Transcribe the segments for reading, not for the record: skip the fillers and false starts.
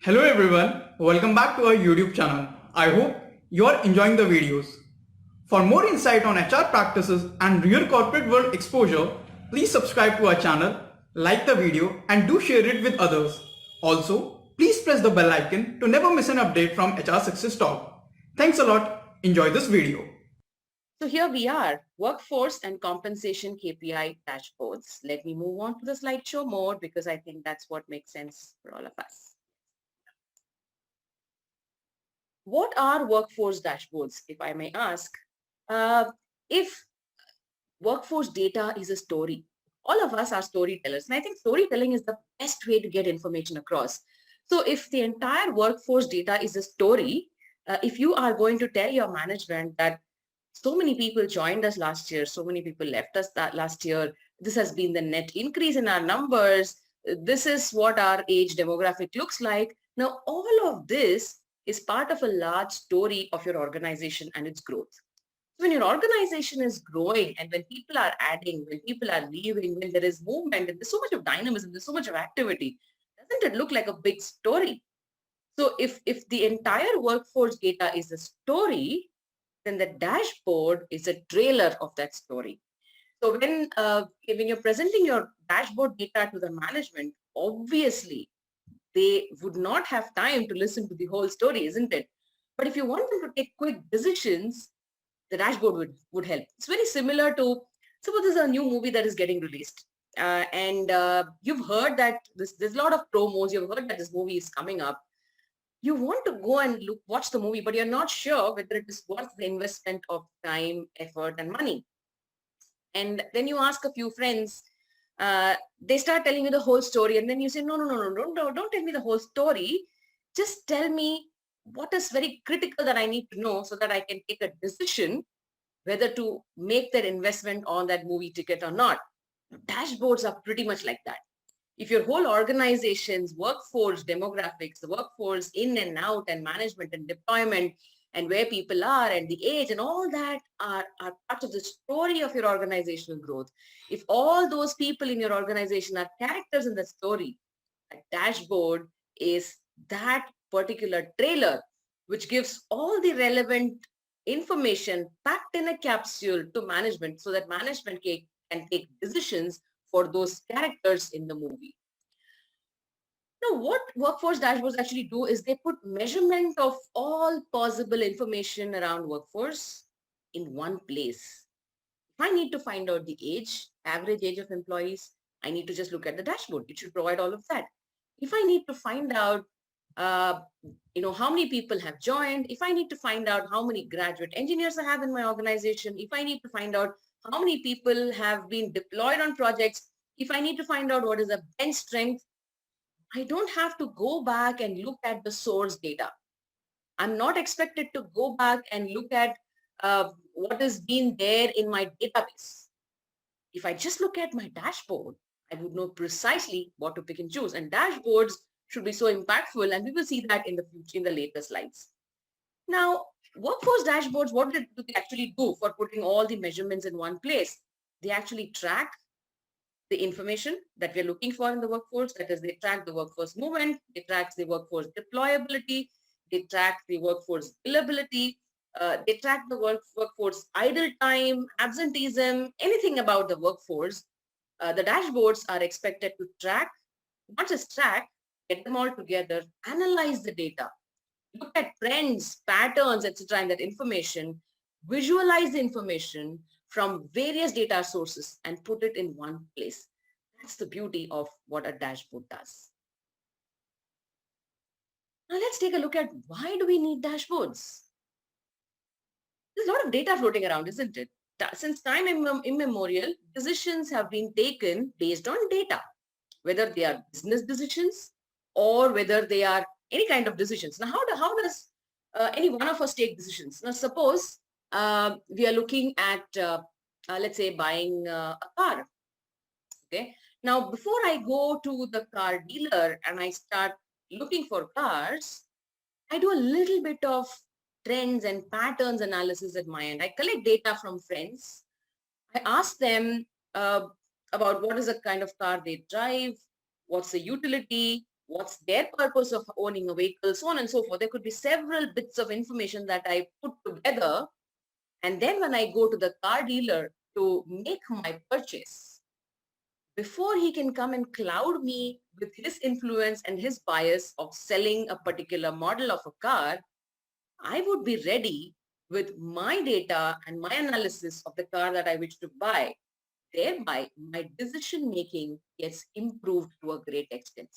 Hello everyone, welcome back to our YouTube channel. I hope you are enjoying the videos. For more insight on HR practices and real corporate world exposure, please subscribe to our channel, like the video and do share it with others. Also, please press the bell icon to never miss an update from HR Success Talk. Thanks a lot. Enjoy this video. So here we are, workforce and compensation KPI dashboards. Let me move on to the slideshow mode because I think that's what makes sense for all of us. What are workforce dashboards, if I may ask? If workforce data is a story, all of us are storytellers, and I think storytelling is the best way to get information across. So if the entire workforce data is a story, if you are going to tell your management that so many people joined us last year, so many people left us that last year, this has been the net increase in our numbers, this is what our age demographic looks like. Now, all of this is part of a large story of your organization and its growth. When your organization is growing and when people are adding, when people are leaving, when there is movement, and there's so much of dynamism, there's so much of activity, doesn't it look like a big story? So if the entire workforce data is a story, then the dashboard is a trailer of that story. So when you're presenting your dashboard data to the management, obviously they would not have time to listen to the whole story, isn't it? But if you want them to take quick decisions, the dashboard would help. It's very similar to, suppose there's a new movie that is getting released. And you've heard that there's a lot of promos, you've heard that this movie is coming up. You want to go and watch the movie, but you're not sure whether it is worth the investment of time, effort, and money. And then you ask a few friends, they start telling you the whole story, and then you say, no, don't tell me the whole story. Just tell me what is very critical that I need to know so that I can take a decision whether to make that investment on that movie ticket or not. Dashboards are pretty much like that. If your whole organization's workforce demographics, the workforce in and out and management and deployment and where people are and the age and all that are part of the story of your organizational growth. If all those people in your organization are characters in the story, a dashboard is that particular trailer which gives all the relevant information packed in a capsule to management so that management can take decisions for those characters in the movie. Now, what workforce dashboards actually do is they put measurement of all possible information around workforce in one place. If I need to find out the average age of employees, I need to just look at the dashboard. It should provide all of that. If I need to find out, uh, how many people have joined, if I need to find out how many graduate engineers I have in my organization, if I need to find out how many people have been deployed on projects, if I need to find out what is the bench strength, I don't have to go back and look at the source data. I'm not expected to go back and look at what has been there in my database. If I just look at my dashboard, I would know precisely what to pick and choose. And dashboards should be so impactful, and we will see that in the future, in the later slides. Now, workforce dashboards, what do they actually do for putting all the measurements in one place? They actually track the information that we're looking for in the workforce. That is, they track the workforce movement, they track the workforce deployability, they track the workforce billability, they track the workforce idle time, absenteeism, anything about the workforce. The dashboards are expected to track, not just track, get them all together, analyze the data, look at trends, patterns, etc., and that information, visualize the information from various data sources and put it in one place. That's the beauty of what a dashboard does. Now let's take a look at why do we need dashboards? There's a lot of data floating around, isn't it? Since time immemorial, decisions have been taken based on data, whether they are business decisions or whether they are any kind of decisions. Now, how does any one of us take decisions? Now, suppose we are looking at, let's say, buying a car. Okay. Now, before I go to the car dealer and I start looking for cars, I do a little bit of trends and patterns analysis at my end. I collect data from friends. I ask them about what is the kind of car they drive, what's the utility, what's their purpose of owning a vehicle, so on and so forth. There could be several bits of information that I put together. And then when I go to the car dealer to make my purchase, before he can come and cloud me with his influence and his bias of selling a particular model of a car, I would be ready with my data and my analysis of the car that I wish to buy. Thereby, my decision making gets improved to a great extent.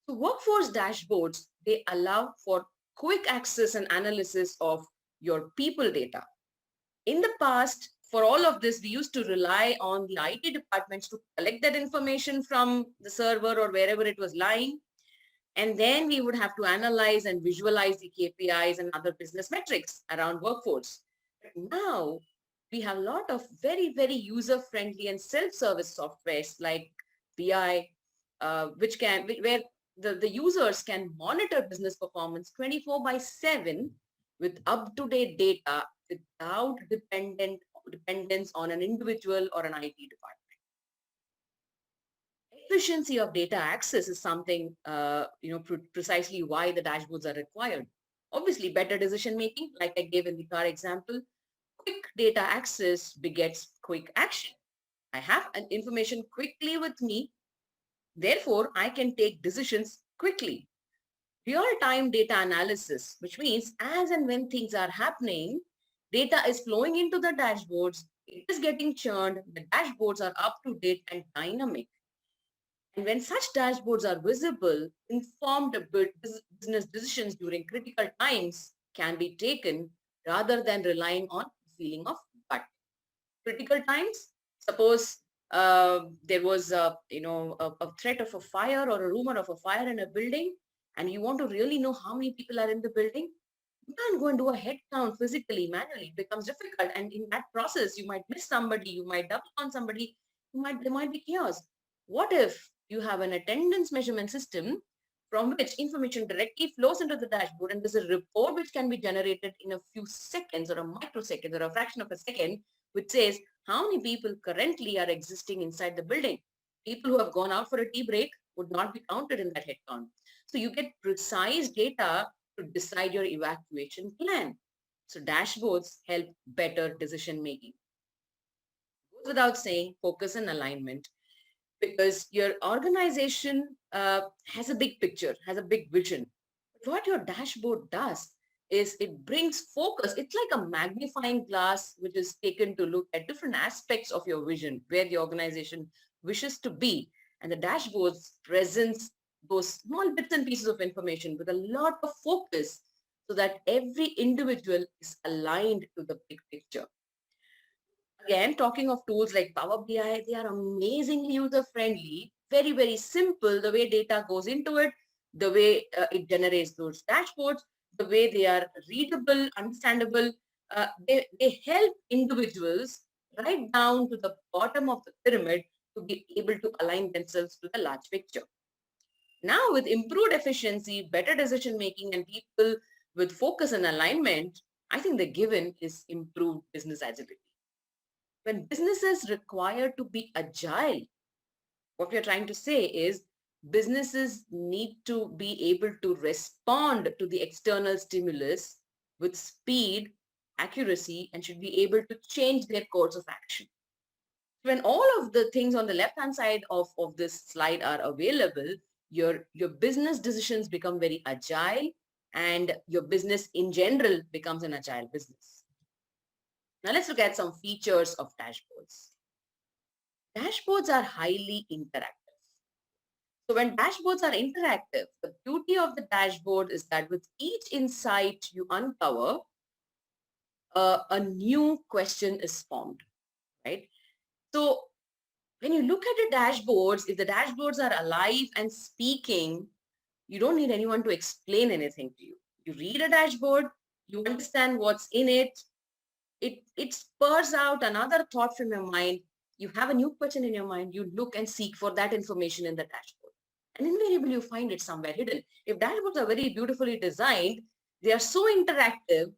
So workforce dashboards, they allow for quick access and analysis of your people data. In the past, for all of this, we used to rely on the IT departments to collect that information from the server or wherever it was lying. And then we would have to analyze and visualize the KPIs and other business metrics around workforce. But now we have a lot of very, very user-friendly and self-service softwares like BI, where the users can monitor business performance 24 by 7 with up-to-date data without dependence on an individual or an IT department. Efficiency of data access is something, precisely why the dashboards are required. Obviously, better decision making, like I gave in the car example. Quick data access begets quick action. I have an information quickly with me. Therefore, I can take decisions quickly. Real-time data analysis, which means as and when things are happening, data is flowing into the dashboards, it is getting churned, the dashboards are up to date and dynamic. And when such dashboards are visible, informed business decisions during critical times can be taken rather than relying on feeling of gut. Critical times, suppose there was a threat of a fire or a rumor of a fire in a building, and you want to really know how many people are in the building, you can't go and do a head count physically, manually. It becomes difficult. And in that process, you might miss somebody, you might double on somebody, there might be chaos. What if you have an attendance measurement system from which information directly flows into the dashboard, and there's a report which can be generated in a few seconds or a microsecond or a fraction of a second, which says how many people currently are existing inside the building. People who have gone out for a tea break would not be counted in that head count. So you get precise data to decide your evacuation plan. So dashboards help better decision making. Goes without saying, focus and alignment, because your organization has a big picture, has a big vision. What your dashboard does is it brings focus. It's like a magnifying glass which is taken to look at different aspects of your vision, where the organization wishes to be. And the dashboards presents those small bits and pieces of information with a lot of focus so that every individual is aligned to the big picture. Again, talking of tools like Power BI, they are amazingly user-friendly, very, very simple, the way data goes into it, the way it generates those dashboards, the way they are readable, understandable. They help individuals right down to the bottom of the pyramid to be able to align themselves to the large picture. Now, with improved efficiency, better decision-making, and people with focus and alignment, I think the given is improved business agility. When businesses require to be agile, what we are trying to say is businesses need to be able to respond to the external stimulus with speed, accuracy, and should be able to change their course of action. When all of the things on the left-hand side of this slide are available, your business decisions become very agile, and your business in general becomes an agile business. Now let's look at some features of dashboards. Dashboards are highly interactive. So when dashboards are interactive, the beauty of the dashboard is that with each insight you uncover, a new question is formed, right? So when you look at the dashboards, if the dashboards are alive and speaking, you don't need anyone to explain anything to you. You read a dashboard, you understand what's in it, it spurs out another thought from your mind. You have a new question in your mind, you look and seek for that information in the dashboard. And invariably, you find it somewhere hidden. If dashboards are very beautifully designed, they are so interactive,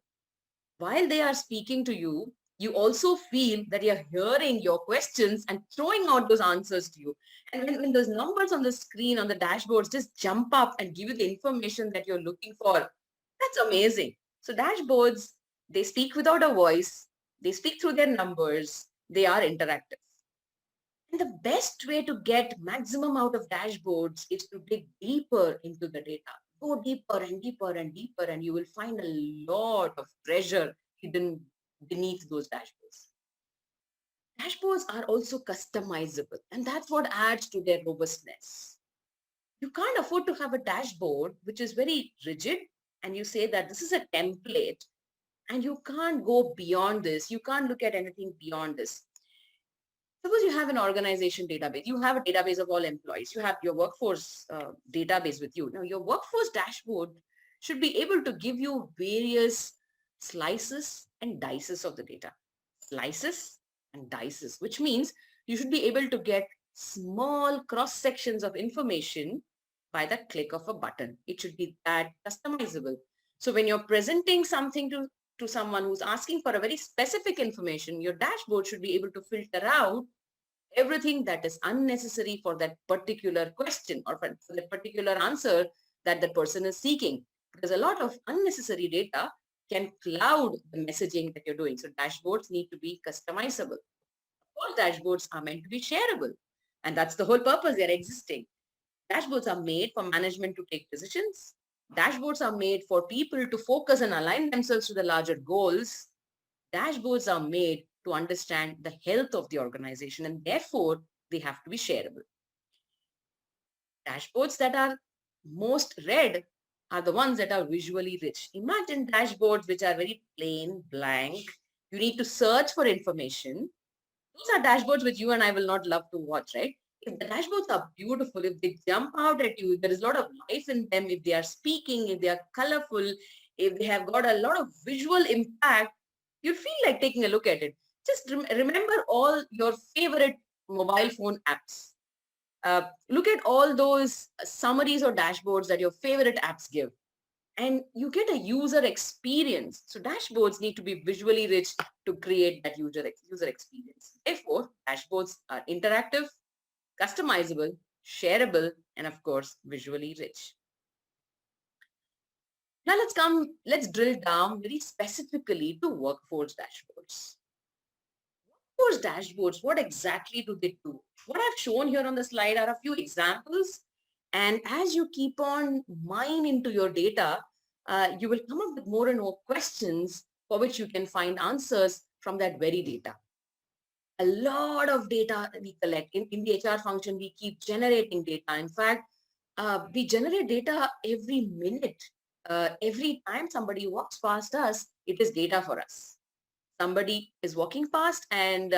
while they are speaking to you, You also feel that you're hearing your questions and throwing out those answers to you. And when those numbers on the screen, on the dashboards, just jump up and give you the information that you're looking for, that's amazing. So dashboards, they speak without a voice. They speak through their numbers. They are interactive. And the best way to get maximum out of dashboards is to dig deeper into the data. Go deeper and deeper and deeper, and you will find a lot of treasure hidden beneath those dashboards. Dashboards are also customizable, and that's what adds to their robustness. You can't afford to have a dashboard which is very rigid, and you say that this is a template, and you can't go beyond this. You can't look at anything beyond this. Suppose you have an organization database. You have a database of all employees. You have your workforce database with you. Now, your workforce dashboard should be able to give you various slices and dices of the data. Slices and dices, which means you should be able to get small cross sections of information by the click of a button. It should be that customizable. So when you're presenting something to someone who's asking for a very specific information, your dashboard should be able to filter out everything that is unnecessary for that particular question or for that particular answer that the person is seeking. Because a lot of unnecessary data can cloud the messaging that you're doing. So dashboards need to be customizable. All dashboards are meant to be shareable. And that's the whole purpose they're existing. Dashboards are made for management to take decisions. Dashboards are made for people to focus and align themselves to the larger goals. Dashboards are made to understand the health of the organization, and therefore they have to be shareable. Dashboards that are most read are the ones that are visually rich. Imagine dashboards which are very plain, blank. You need to search for information. Those are dashboards which you and I will not love to watch, right? If the dashboards are beautiful, if they jump out at you, if there is a lot of life in them, if they are speaking, if they are colorful, if they have got a lot of visual impact, you feel like taking a look at it. Just remember all your favorite mobile phone apps. Look at all those summaries or dashboards that your favorite apps give, and you get a user experience. So dashboards need to be visually rich to create that user experience. Therefore, dashboards are interactive, customizable, shareable, and of course, visually rich. Now let's drill down very specifically to workforce dashboards. Workforce dashboards, what exactly do they do? What I've shown here on the slide are a few examples. And as you keep on mine into your data, you will come up with more and more questions for which you can find answers from that very data. A lot of data we collect. In the HR function, we keep generating data. In fact, we generate data every minute. Every time somebody walks past us, it is data for us. Somebody is walking past and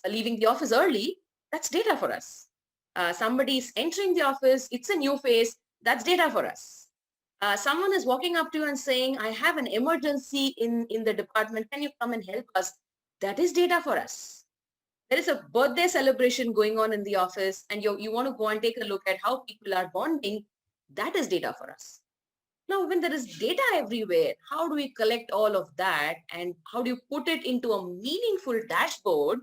leaving the office early, that's data for us. Somebody is entering the office, it's a new face, that's data for us. Someone is walking up to you and saying, I have an emergency in the department, can you come and help us? That is data for us. There is a birthday celebration going on in the office and you want to go and take a look at how people are bonding, that is data for us. Now, when there is data everywhere, how do we collect all of that and how do you put it into a meaningful dashboard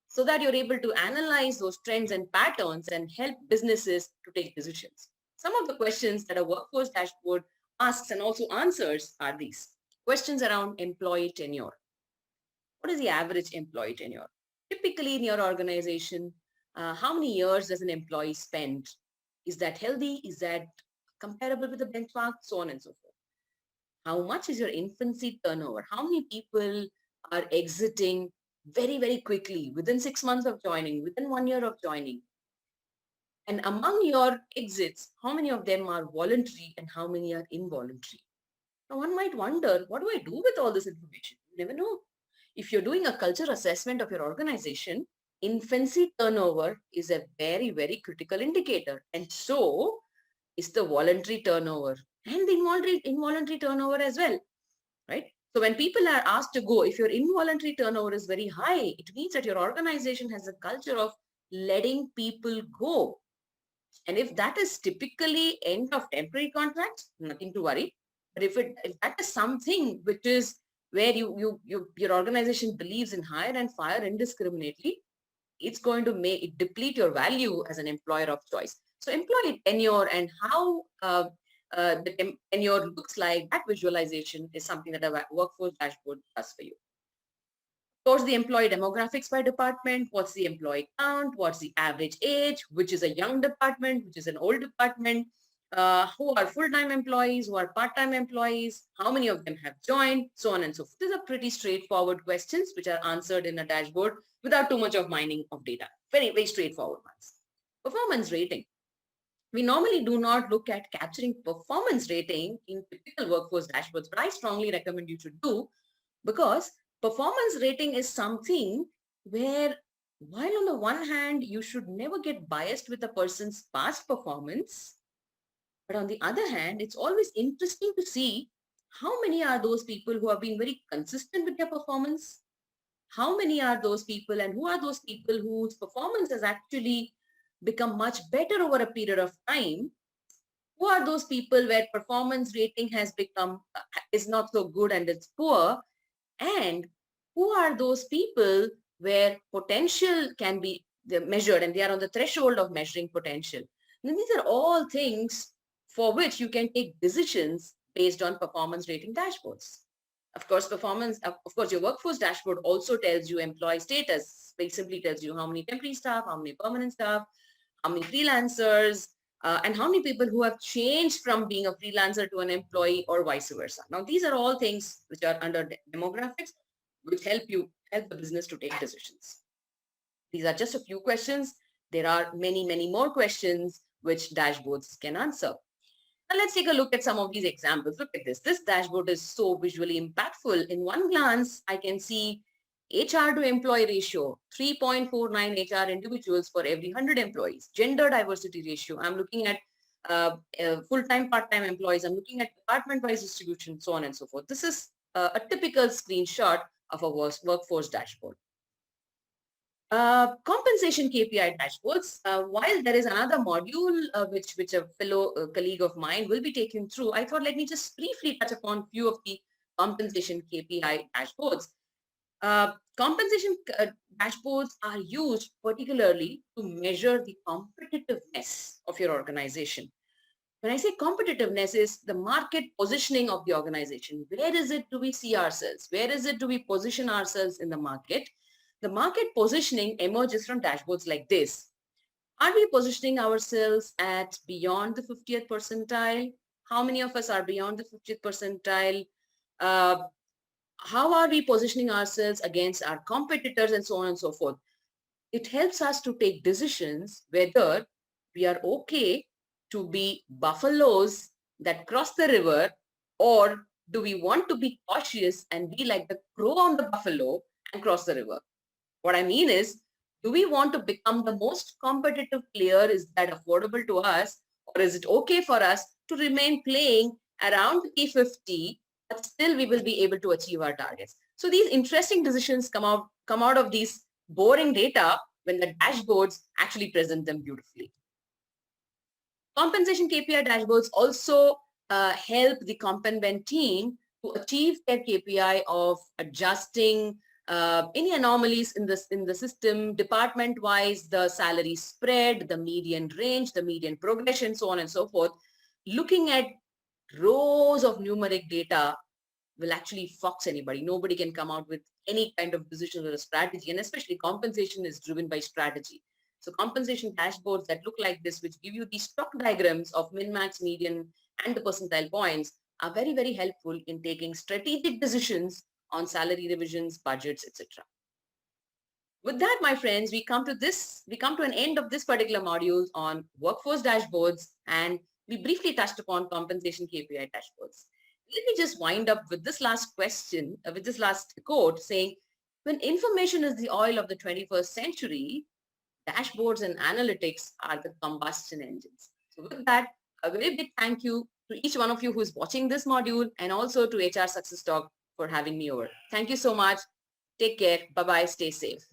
so that you're able to analyze those trends and patterns and help businesses to take decisions? Some of the questions that a workforce dashboard asks and also answers are these. Questions around employee tenure. What is the average employee tenure? Typically in your organization, how many years does an employee spend? Is that healthy? Is that comparable with the benchmark? So on and so forth. How much is your infancy turnover? How many people are exiting very, very quickly within 6 months of joining, within 1 year of joining? And among your exits, how many of them are voluntary and how many are involuntary? Now one might wonder, what do I do with all this information? You never know. If you're doing a culture assessment of your organization, infancy turnover is a very, very critical indicator. And so is the voluntary turnover and the involuntary turnover as well, right? So when people are asked to go, if your involuntary turnover is very high, it means that your organization has a culture of letting people go. And if that is typically end of temporary contracts, nothing to worry. But if that is something which is where your organization believes in hire and fire indiscriminately, it's going to make it deplete your value as an employer of choice. So employee tenure and how the tenure looks like, that visualization is something that a workforce dashboard does for you. Of course, the employee demographics by department, what's the employee count, what's the average age, which is a young department, which is an old department, who are full-time employees, who are part-time employees, how many of them have joined, so on and so forth. These are pretty straightforward questions which are answered in a dashboard without too much of mining of data. Very, very straightforward ones. Performance rating. We normally do not look at capturing performance rating in typical workforce dashboards, but I strongly recommend you should do, because performance rating is something where, while on the one hand, you should never get biased with a person's past performance, but on the other hand, it's always interesting to see how many are those people who have been very consistent with their performance, how many are those people, and who are those people whose performance has actually become much better over a period of time. Who are those people where performance rating has become is not so good and it's poor, and who are those people where potential can be measured and they are on the threshold of measuring potential. And these are all things for which you can take decisions based on performance rating dashboards. Of course, your workforce dashboard also tells you employee status. It simply tells you how many temporary staff, how many permanent staff, how many freelancers, and how many people who have changed from being a freelancer to an employee or vice versa. Now, these are all things which are under demographics, which help the business to take decisions. These are just a few questions. There are many, many more questions which dashboards can answer. Now, let's take a look at some of these examples. Look at this. This dashboard is so visually impactful. In one glance, I can see HR to employee ratio, 3.49 HR individuals for every 100 employees. Gender diversity ratio, I'm looking at full-time, part-time employees. I'm looking at department-wise distribution, so on and so forth. This is a typical screenshot of a workforce dashboard. Compensation KPI dashboards. While there is another module which a fellow colleague of mine will be taking through, I thought let me just briefly touch upon few of the compensation KPI dashboards. Compensation dashboards are used particularly to measure the competitiveness of your organization. When I say competitiveness, is the market positioning of the organization. Where is it do we see ourselves? Where is it do we position ourselves in the market? The market positioning emerges from dashboards like this. Are we positioning ourselves at beyond the 50th percentile? How many of us are beyond the 50th percentile? How are we positioning ourselves against our competitors, and so on and so forth? It helps us to take decisions whether we are okay to be buffaloes that cross the river, or do we want to be cautious and be like the crow on the buffalo and cross the river? What I mean is, do we want to become the most competitive player? Is that affordable to us? Or is it okay for us to remain playing around T50, but still we will be able to achieve our targets? So these interesting decisions come out of these boring data when the dashboards actually present them beautifully. Compensation KPI dashboards also help the comp and ben team to achieve their KPI of adjusting any anomalies in the system, department-wise, the salary spread, the median range, the median progression, so on and so forth. Looking at rows of numeric data will actually fox anybody. Nobody can come out with any kind of decision or a strategy, and especially compensation is driven by strategy. So compensation dashboards that look like this, which give you these stock diagrams of min-max, median, and the percentile points, are very, very helpful in taking strategic decisions on salary revisions, budgets, etc. With that, my friends, we come to an end of this particular module on workforce dashboards, and we briefly touched upon compensation KPI dashboards. Let me just wind up with this last question, with this last quote saying, when information is the oil of the 21st century, dashboards and analytics are the combustion engines. So with that, a very big thank you to each one of you who is watching this module, and also to HR Success Talk for having me over. Thank you so much. Take care. Bye-bye. Stay safe.